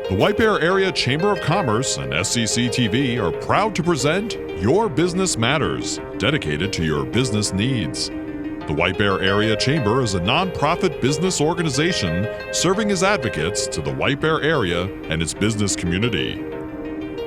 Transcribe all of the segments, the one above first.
The White Bear Area Chamber of Commerce and SCC TV are proud to present Your Business Matters, dedicated to your business needs. The White Bear Area Chamber is a nonprofit business organization serving as advocates to the White Bear area and its business community.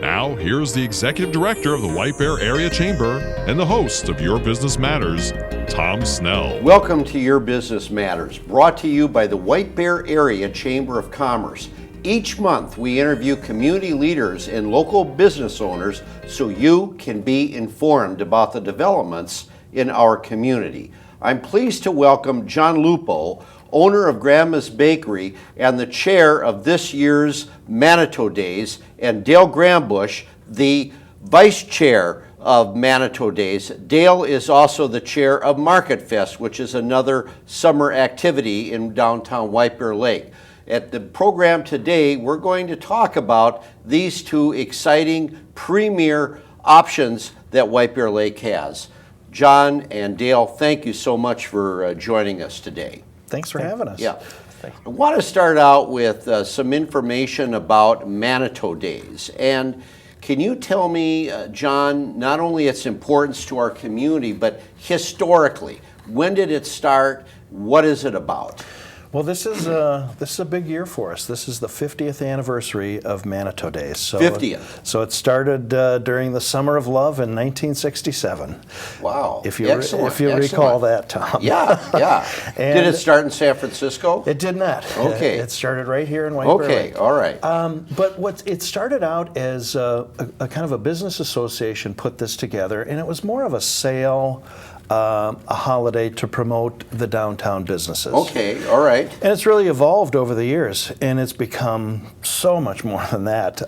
Now, here's the Executive Director of the White Bear Area Chamber and the host of Your Business Matters, Tom Snell. Welcome to Your Business Matters, brought to you by the White Bear Area Chamber of Commerce. Each month, we interview community leaders and local business owners so you can be informed about the developments in our community. I'm pleased to welcome John Lupo, owner of Grandma's Bakery and the chair of this year's Manitou Days, and Dale Grambush, the vice chair of Manitou Days. Dale is also the chair of Market Fest, which is another summer activity in downtown White Bear Lake. At the program today, we're going to talk about these two exciting premier options that White Bear Lake has. John and Dale, thank you so much for joining us today. Thanks for having us. Yeah. I want to start out with some information about Manitou Days. And can you tell me, John, not only its importance to our community, but historically, when did it start? What is it about? Well, this is a big year for us. This is the 50th anniversary of Manitou Days. So 50th. So it started during the Summer of Love in 1967. Wow. If you recall that, Tom. Yeah, yeah. Did it start in San Francisco? It did not. Okay. It started right here in White Bear Lake. Okay, all right. But it started out as a kind of a business association put this together, and it was more of a sale, a holiday to promote the downtown businesses. Okay, all right. And it's really evolved over the years, and it's become so much more than that.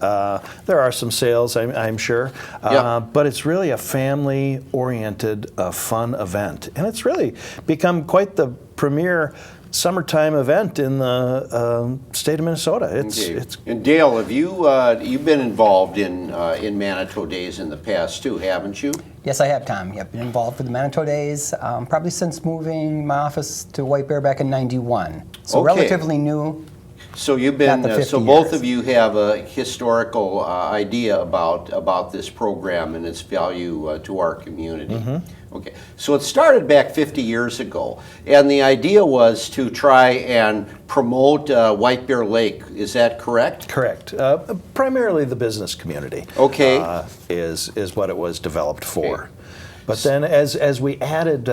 There are some sales, I'm sure, but it's really a family-oriented, fun event. And it's really become quite the premier summertime event in the state of Minnesota. It's and Dale, have you've been involved in Manitou Days in the past too, haven't you? Yes, I have, Tom. I've been involved with the Manitou Days probably since moving my office to White Bear back in '91. So relatively new. So you've been so both of you have a historical idea about this program and its value to our community. Mm-hmm. Okay, so it started back 50 years ago, and the idea was to try and promote White Bear Lake. Is that correct? Correct. Primarily the business community. Okay, is what it was developed for. Okay. But then as we added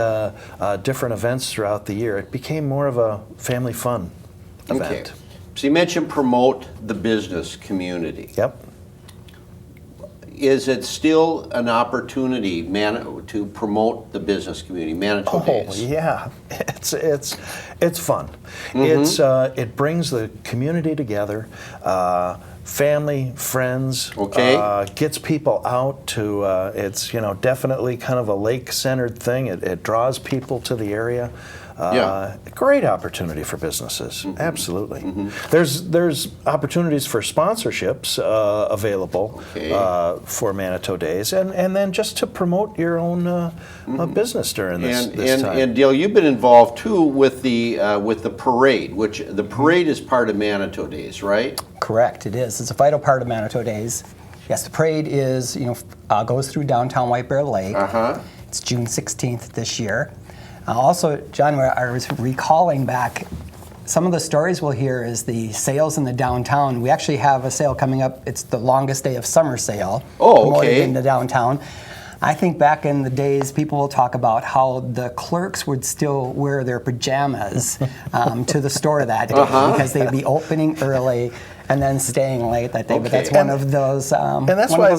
different events throughout the year, it became more of a family fun event. Okay. So you mentioned promote the business community. Yep. Is it still an opportunity, to promote the business community, Manitou Days? Oh yeah, it's fun. Mm-hmm. It brings the community together, family, friends. Okay. Gets people out to. It's definitely kind of a lake-centered thing. It draws people to the area. Great opportunity for businesses. Mm-hmm. Absolutely. Mm-hmm. There's opportunities for sponsorships available for Manitou Days, and then just to promote your own business during this time. And Dale, you've been involved too with the parade, which the parade is part of Manitou Days, right? Correct. It is. It's a vital part of Manitou Days. Yes, the parade is goes through downtown White Bear Lake. It's June 16th this year. Also, John, I was recalling back, some of the stories we'll hear is the sales in the downtown. We actually have a sale coming up. It's the longest day of summer sale. Promoted in the downtown. I think back in the days, people will talk about how the clerks would still wear their pajamas to the store that day because they'd be opening early and then staying late that day. But that's one of those,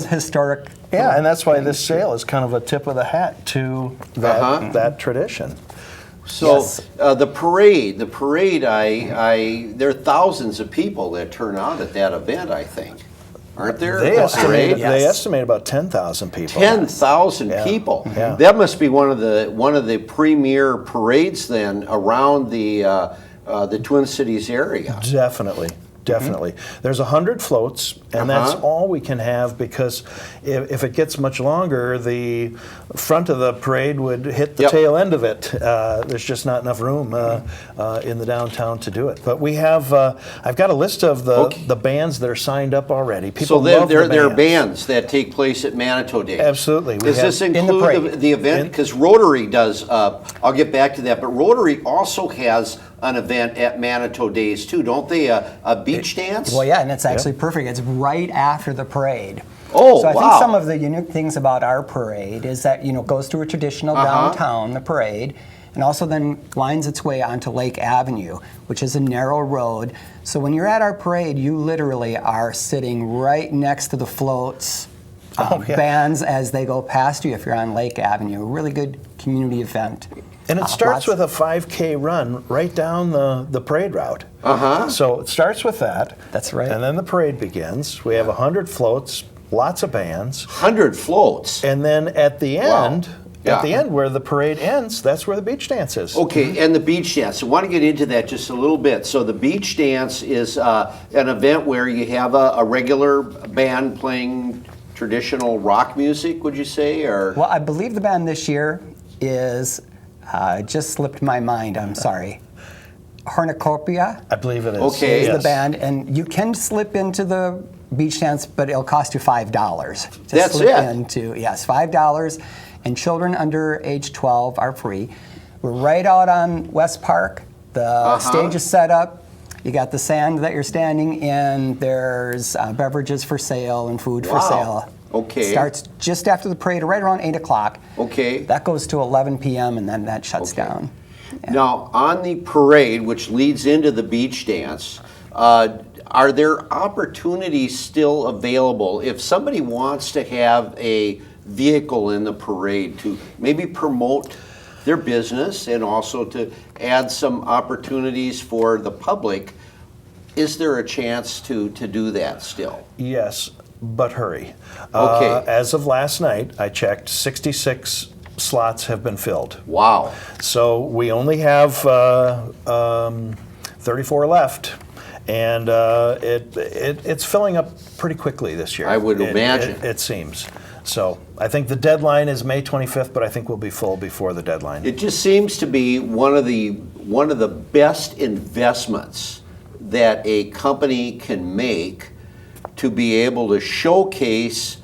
historic. Yeah, and that's why this sale is kind of a tip of the hat to that tradition. So the parade, there are thousands of people that turn out at that event, I think. Aren't there? They estimate about 10,000 people. 10,000 people. Yeah. That must be one of the premier parades then around the Twin Cities area. Definitely. definitely. There's 100 floats, and that's all we can have because if it gets much longer, the front of the parade would hit the tail end of it. There's just not enough room in the downtown to do it. But we have, I've got a list of the bands that are signed up already. People love the there are bands that take place at Manitou Days. Absolutely. Does this include the event? Because Rotary does, I'll get back to that, but Rotary also has an event at Manitou Days too, don't they? A beach dance? Well, yeah, and it's actually perfect. It's right after the parade. Oh, so I wow. think some of the unique things about our parade is that, it goes through a traditional downtown, the parade, and also then winds its way onto Lake Avenue, which is a narrow road. So when you're at our parade, you literally are sitting right next to the floats, bands as they go past you if you're on Lake Avenue. A really good community event. And it starts with a 5K run right down the parade route. So it starts with that. That's right. And then the parade begins. We have 100 floats, lots of bands. 100 floats. And then at the end, at the end where the parade ends, that's where the beach dance is. Okay, and the beach dance. I want to get into that just a little bit. So the beach dance is an event where you have a regular band playing traditional rock music, would you say? Or Well, I believe the band this year is... it just slipped my mind, I'm sorry. Cornucopia I believe it is. Okay. is the band, and you can slip into the beach dance, but it'll cost you $5 to That's slip it? into. Yes, $5, and children under age 12 are free. We're right out on West Park. The stage is set up. You got the sand that you're standing in. There's beverages for sale and food for sale. Okay. Starts just after the parade, right around 8 o'clock. Okay. That goes to 11 p.m. and then that shuts down. Now, on the parade, which leads into the beach dance, are there opportunities still available if somebody wants to have a vehicle in the parade to maybe promote their business and also to add some opportunities for the public? Is there a chance to do that still? Yes, but hurry. Okay. As of last night, I checked, 66 slots have been filled. Wow. So we only have 34 left, and it's filling up pretty quickly this year. I would imagine. It seems. So I think the deadline is May 25th, but I think we'll be full before the deadline. It just seems to be one of the best investments that a company can make to be able to showcase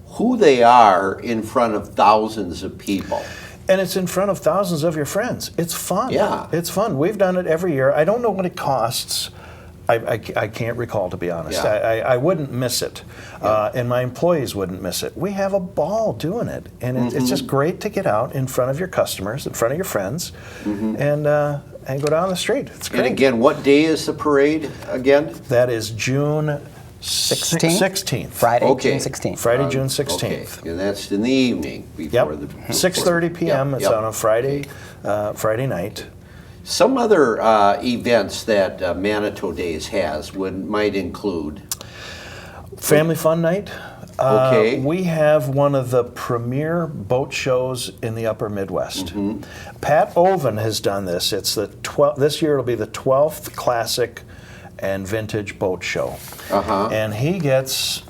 who they are in front of thousands of people. And it's in front of thousands of your friends. It's fun. Yeah. It's fun. We've done it every year. I don't know what it costs. I can't recall, to be honest. Yeah. I wouldn't miss it. And my employees wouldn't miss it. We have a ball doing it. And it's just great to get out in front of your customers, in front of your friends, and go down the street. It's great. And again, what day is the parade again? That is June 16th. Friday, Okay. June 16th. Friday, June Okay, 16th. and that's in the evening before the 6:30 p.m. Yep, It's yep. on a Friday night. Some other events that Manitou Days has might include Family Fun Night. Okay. We have one of the premier boat shows in the Upper Midwest. Pat Oven has done this. It's the this year it'll be the 12th classic and vintage boat show. And he gets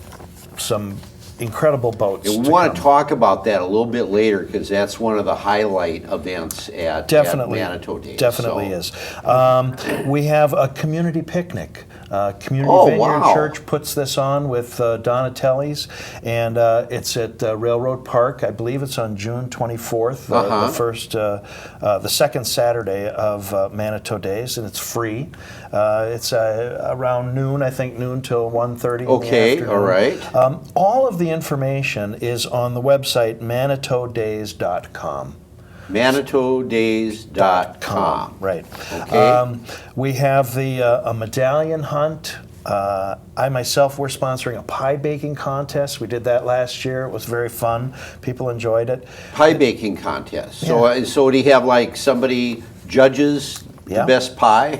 some incredible boats. And we want to talk about that a little bit later because that's one of the highlight events at Manitou Days. Definitely is. We have a community picnic. Community Vineyard wow. Church puts this on with Donatelli's, and it's at Railroad Park. I believe it's on June 24th, the second Saturday of Manitou Days, and it's free. It's around noon, I think noon till 1:30 in the afternoon. All right. All of the information is on the website ManitouDays.com. ManitouDays.com. Right. Okay. We have a medallion hunt. I myself, we're sponsoring a pie baking contest. We did that last year. It was very fun. People enjoyed it. Pie baking contest. So do you have like somebody judges the best pie?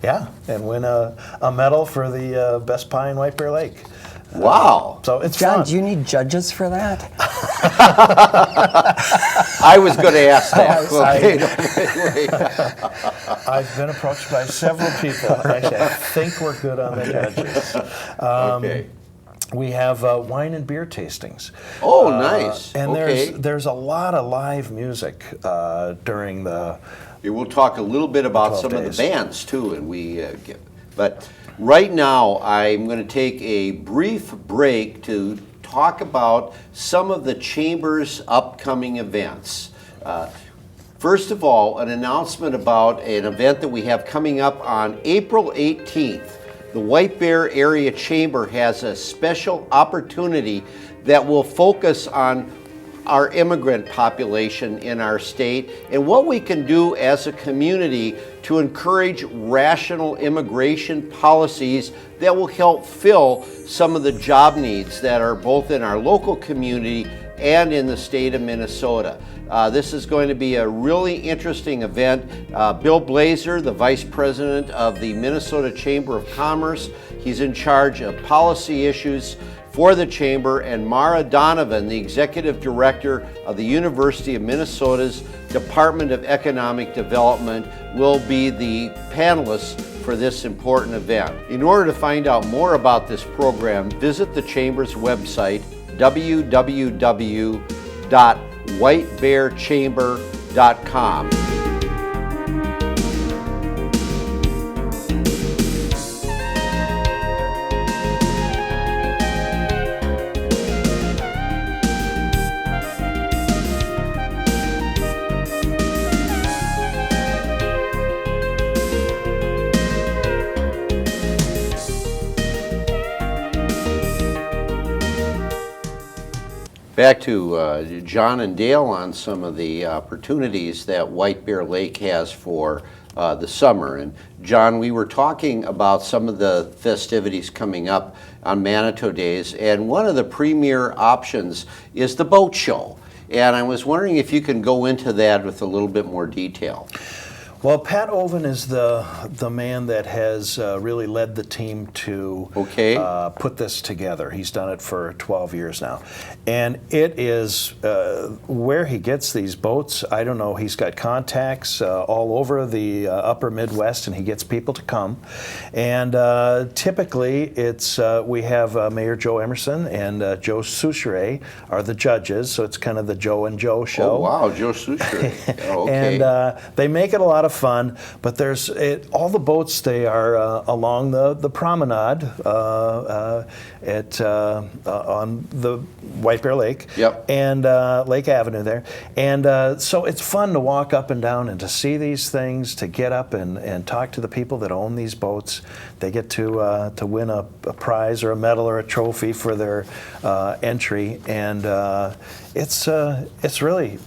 Yeah, and win a medal for the best pie in White Bear Lake. Wow. So it's John, fun. do you need judges for that? I was going to ask that. I've been approached by several people. Actually, I think we're good on the judges. Okay. We have wine and beer tastings. Oh, nice. And okay. there's a lot of live music during the. We'll talk a little bit about some days. of the bands too, and but right now I'm going to take a brief break to talk about some of the Chamber's upcoming events. First of all, an announcement about an event that we have coming up on April 18th. The White Bear Area Chamber has a special opportunity that will focus on our immigrant population in our state and what we can do as a community to encourage rational immigration policies that will help fill some of the job needs that are both in our local community and in the state of Minnesota. This is going to be a really interesting event. Bill Blazer, the Vice President of the Minnesota Chamber of Commerce, he's in charge of policy issues for the Chamber, and Mara Donovan, the Executive Director of the University of Minnesota's Department of Economic Development, will be the panelists for this important event. In order to find out more about this program, visit the Chamber's website, www.whitebearchamber.com. Back to John and Dale on some of the opportunities that White Bear Lake has for the summer. And John, we were talking about some of the festivities coming up on Manitou Days, and one of the premier options is the boat show. And I was wondering if you can go into that with a little bit more detail. Well, Pat Oven is the man that has really led the team to put this together. He's done it for 12 years now. And it is where he gets these boats, I don't know, he's got contacts all over the upper Midwest, and he gets people to come. And typically it's, we have Mayor Joe Emerson and Joe Souchere are the judges, so it's kind of the Joe and Joe show. Oh, wow, Joe Souchere. Okay. And they make it a lot of fun, but there's all the boats, they are along the promenade on the White Bear Lake and Lake Avenue there. And so it's fun to walk up and down and to see these things, to get up and talk to the people that own these boats. They get to win a prize or a medal or a trophy for their entry, and it's really.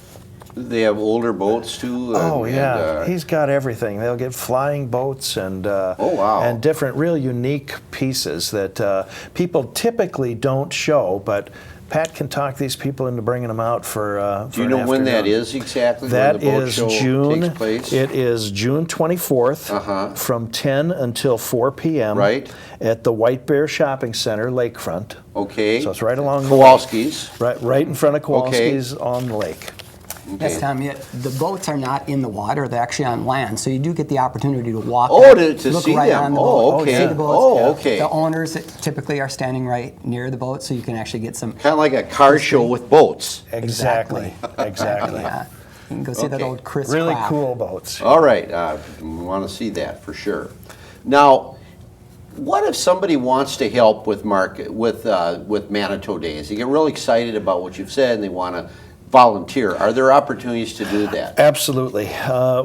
They have older boats too. Oh yeah, he's got everything. They'll get flying boats and oh wow, and different real unique pieces that people typically don't show, but Pat can talk these people into bringing them out for. Do you know when that is exactly? That when the boat is show June. Takes place? It is June 24th from 10 until 4 p.m. Right. At the White Bear Shopping Center, Lakefront. Okay. So it's right along Kowalski's. Right in front of Kowalski's on the lake. Okay. Yes, Tom, the boats are not in the water, they're actually on land, so you do get the opportunity to walk to look see right them. on the Oh, boat, okay. see the boats. Oh, okay. The owners typically are standing right near the boat, so you can actually get some... Kind of like a car show with boats. Exactly. Yeah. You can go see that old Chris Really Craft. cool boats. All right, we want to see that for sure. Now, what if somebody wants to help with Manitou Days? They get real excited about what you've said and they want to volunteer. Are there opportunities to do that? Absolutely.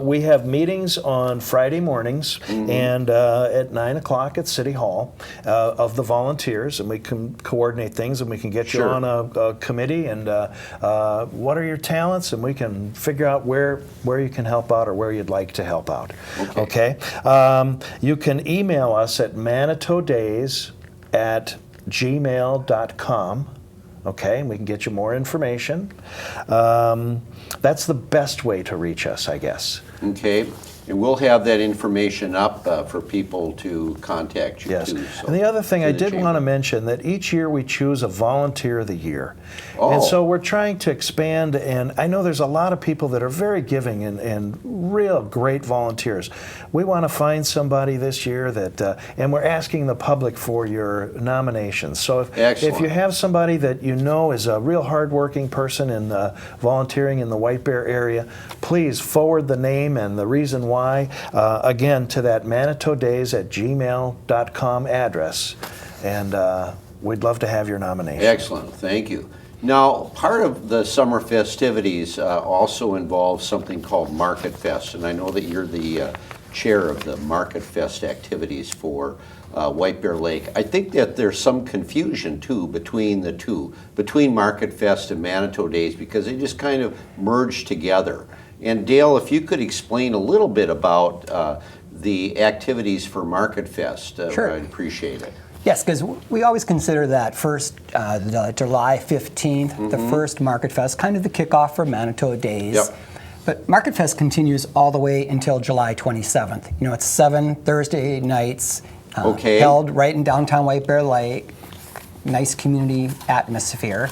We have meetings on Friday mornings and at 9 o'clock at City Hall of the volunteers, and we can coordinate things and we can get you on a committee and what are your talents, and we can figure out where you can help out or where you'd like to help out. Okay? You can email us at manitoudays@gmail.com. Okay, and we can get you more information. That's the best way to reach us, I guess. Okay. And we'll have that information up for people to contact you Yes. too. So, And the other thing I through the did chamber. want to mention that each year we choose a volunteer of the year. Oh. And so we're trying to expand, and I know there's a lot of people that are very giving and real great volunteers. We want to find somebody this year that, and we're asking the public for your nominations. So if Excellent. you have somebody that you know is a real hardworking person in volunteering in the White Bear area, please forward the name and the reason why, again, to that manitoudays@gmail.com address. And we'd love to have your nomination. Excellent, thank you. Now, part of the summer festivities also involves something called Market Fest, and I know that you're the chair of the Market Fest activities for White Bear Lake. I think that there's some confusion too between the two, between Market Fest and Manitou Days, because they just kind of merge together. And Dale, if you could explain a little bit about the activities for Market Fest, Sure. I'd appreciate it. Yes, because we always consider that first, the July 15th, the first Market Fest, kind of the kickoff for Manitou Days. Yep. But Market Fest continues all the way until July 27th. You know, it's 7 Thursday nights Okay. held right in downtown White Bear Lake. Nice community atmosphere.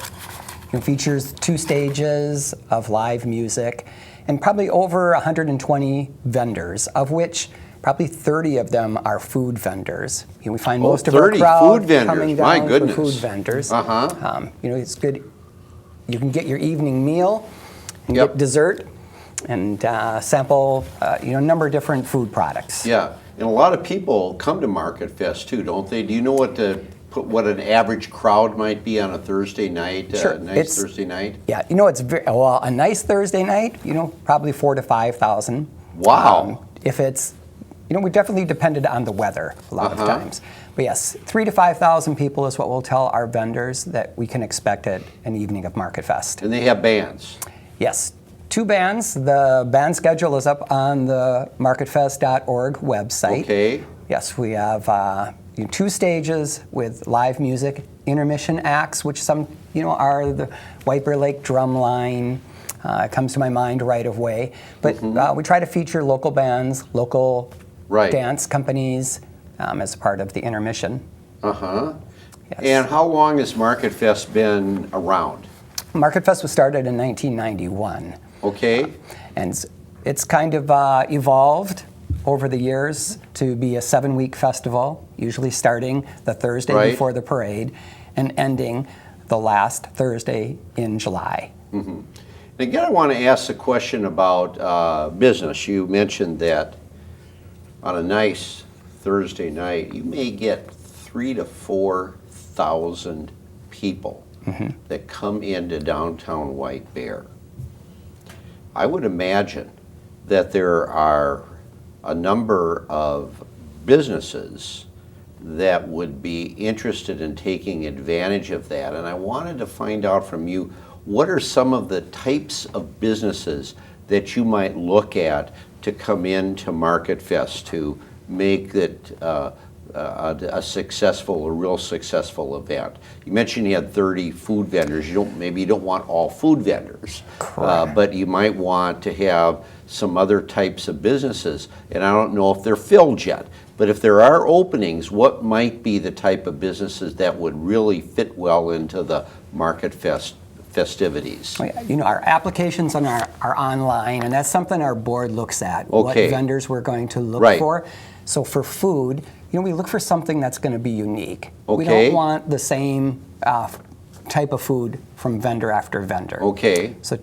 It features 2 stages of live music and probably over 120 vendors, of which probably 30 of them are food vendors. You know, we find most of our 30 crowd food vendors. coming My down goodness. for food vendors. Uh-huh. You know, it's good. You can get your evening meal and Yep. get dessert and sample you know, a number of different food products. Yeah, and a lot of people come to Market Fest too, don't they? Do you know what an average crowd might be on a Thursday night? Sure. Nice Thursday night. Yeah, you know, it's very well, a nice Thursday night. You know, probably 4,000 to 5,000. Wow. If it's, you know, we definitely depended on the weather a lot of Uh-huh. times. But yes, 3,000 to 5,000 people is what we'll tell our vendors that we can expect at an evening of Market Fest. And they have bands. Yes, 2 bands. The band schedule is up on the marketfest.org website. Okay. Yes, we have 2 stages with live music, intermission acts, which some, you know, are the White Bear Lake Drumline. It comes to my mind right away. But we try to feature local bands, local Right. dance companies as part of the intermission. Uh-huh. Yes. And how long has Market Fest been around? Market Fest was started in 1991. Okay. And it's kind of evolved over the years to be a 7-week festival, usually starting the Thursday Right. before the parade and ending the last Thursday in July. And again, I want to ask a question about business. You mentioned that on a nice Thursday night, you may get 3,000 to 4,000 people that come into downtown White Bear. I would imagine that there are a number of businesses that would be interested in taking advantage of that. And I wanted to find out from you, what are some of the types of businesses that you might look at to come into Market Fest to make it a real successful event? You mentioned you had 30 food vendors. Maybe you don't want all food vendors, but you might want to have some other types of businesses. And I don't know if they're filled yet, but if there are openings, what might be the type of businesses that would really fit well into the Market Fest festivities? You know, our applications are online, and that's something our board looks at, what Okay. vendors we're going to look Right. for. So for food, you know, we look for something that's going to be unique. We Okay. don't want the same type of food from vendor after vendor. Okay. So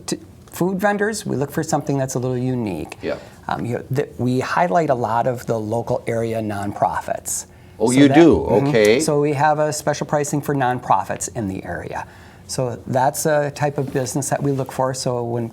food vendors, we look for something that's a little unique. Yeah. You know, we highlight a lot of the local area nonprofits. Oh, you do? Okay. So we have a special pricing for nonprofits in the area. So that's a type of business that we look for, so when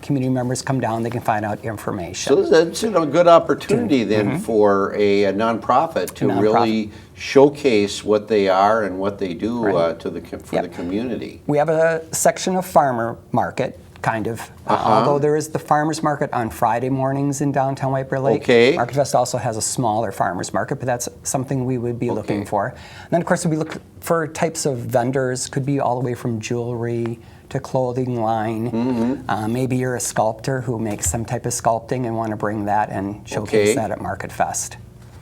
community members come down, they can find out information. So that's a good opportunity then for a nonprofit to really showcase what they are and what they do Right. for the community. We have a section of farmer market, kind of. Although there is the farmers market on Friday mornings in downtown White Bear Lake. Okay. Market Fest also has a smaller farmers market, but that's something we would be looking for. And then, of course, we look for types of vendors, could be all the way from jewelry to clothing line. Maybe you're a sculptor who makes some type of sculpting and want to bring that and showcase that at Market Fest.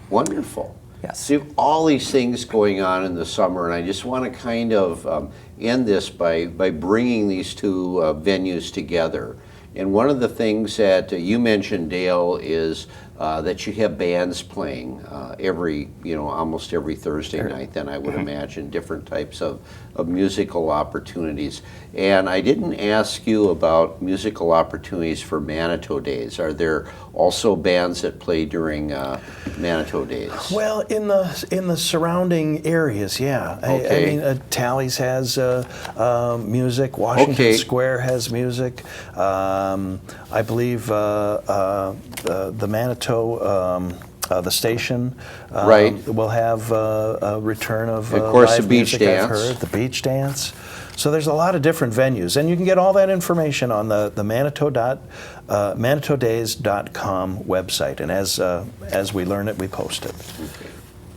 Wonderful. Yes. See, all these things going on in the summer, and I just want to kind of end this by bringing these two venues together. And one of the things that you mentioned, Dale, is that you have bands playing almost every Thursday night, then I would imagine, different types of musical opportunities. And I didn't ask you about musical opportunities for Manitou Days. Are there also bands that play during Manitou Days? Well, in the surrounding areas, yeah. Okay. I mean, Tally's has music. Washington Square has music. I believe the Manitou, the station, will have a return of course, live the beach music. dance. I've heard the beach dance. So there's a lot of different venues, and you can get all that information on the ManitouDays.com website. And as we learn it, we post it. Okay.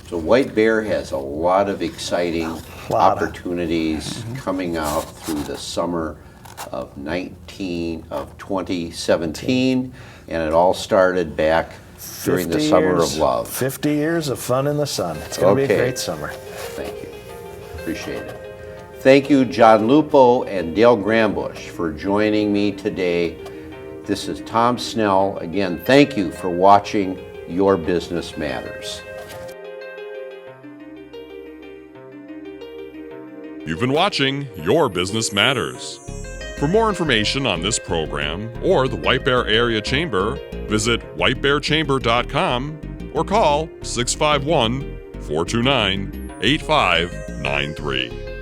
So White Bear has a lot of exciting opportunities coming out through the summer of 2017, and it all started back during the Summer of Love. 50 years of fun in the sun. It's going to be a great summer. Thank you. Appreciate it. Thank you, John Lupo and Dale Grambush, for joining me today. This is Tom Snell. Again, thank you for watching Your Business Matters. You've been watching Your Business Matters. For more information on this program or the White Bear Area Chamber, visit whitebearchamber.com or call 651-429-8593.